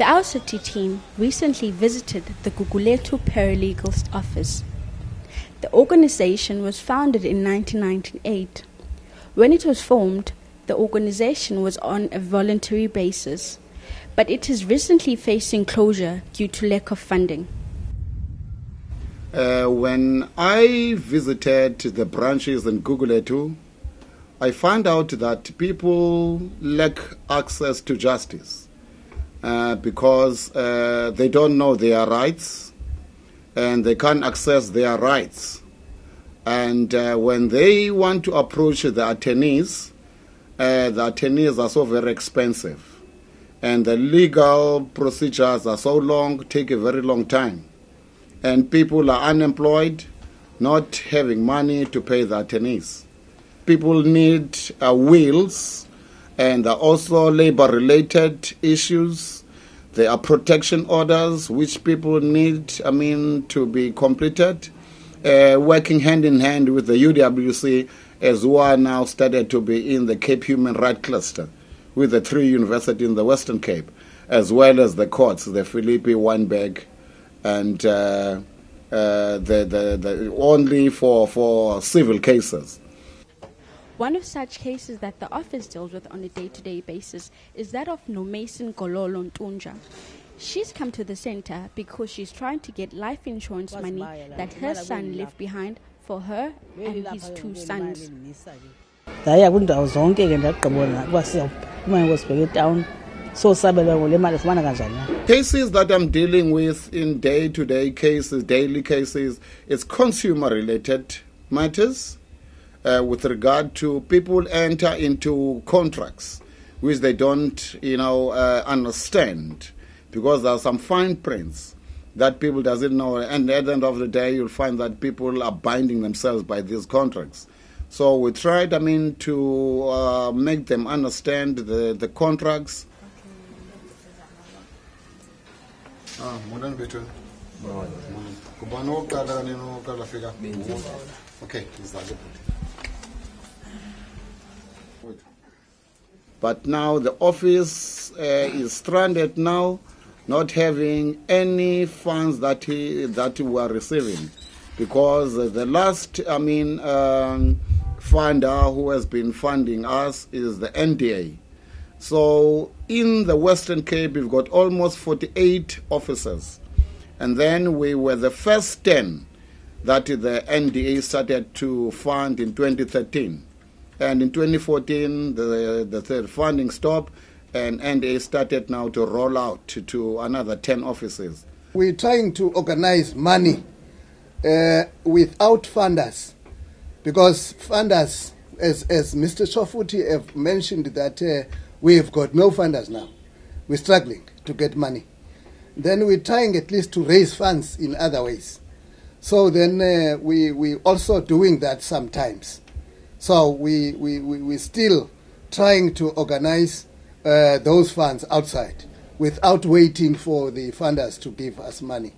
The OurCity team recently visited the Gugulethu Paralegals office. The organization was founded in 1998. When it was formed, the organization was on a voluntary basis, but it is recently facing closure due to lack of funding. When I visited the branches in Gugulethu, I found out that people lack access to justice because they don't know their rights and they can't access their rights. And when they want to approach the attorneys are so very expensive. And the legal procedures are so long, take a very long time. And people are unemployed, not having money to pay the attorneys. People need wills, and there are also labor-related issues. There are protection orders, which people need, to be completed. Working hand in hand with the UWC, as we are now started to be in the Cape Human Rights Cluster, with the 3 universities in the Western Cape, as well as the courts, the Philippi, Weinberg, and the only for civil cases. One of such cases that the office deals with on a day-to-day basis is that of Nomason Gololo Ntunja. She's come to the center because she's trying to get life insurance money that her son left behind for her and his 2 sons. Cases that I'm dealing with in day-to-day cases, daily cases, it's consumer-related matters with regard to people enter into contracts which they don't, understand, because there are some fine prints that people doesn't know, and at the end of the day, you'll find that people are binding themselves by these contracts. So we tried, to make them understand the contracts. Okay. But now the office is stranded now, not having any funds that we are receiving, because the last funder who has been funding us is the NDA. So in the Western Cape, we've got almost 48 officers. And then we were the first 10 that the NDA started to fund in 2013. And in 2014, the third funding stopped, and NDA started now to roll out to another 10 offices. We're trying to organize money without funders, because funders, as Mr. Shofuti have mentioned, that we've got no funders now. We're struggling to get money. Then we're trying at least to raise funds in other ways. So then we're also doing that sometimes. So we're still trying to organize those funds outside without waiting for the funders to give us money.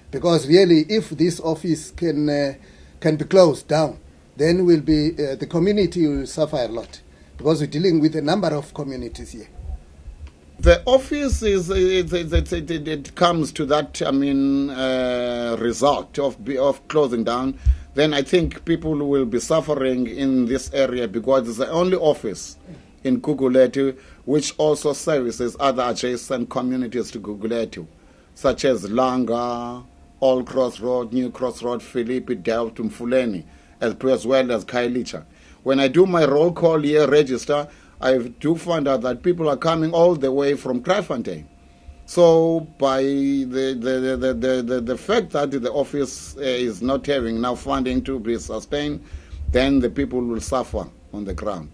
Because really, if this office can be closed down, then will be the community will suffer a lot, because we're dealing with a number of communities here. The office it comes to that result of closing down, then I think people will be suffering in this area, because it's the only office in Gugulethu which also services other adjacent communities to Gugulethu, such as Langa, Old Cross Road, New Cross Road, Philippi, Delft, Mfuleni, as well as Kailicha. When I do my roll call here register, I do find out that people are coming all the way from Kraaifontein. So by the fact that the office is not having now funding to be sustained, then the people will suffer on the ground.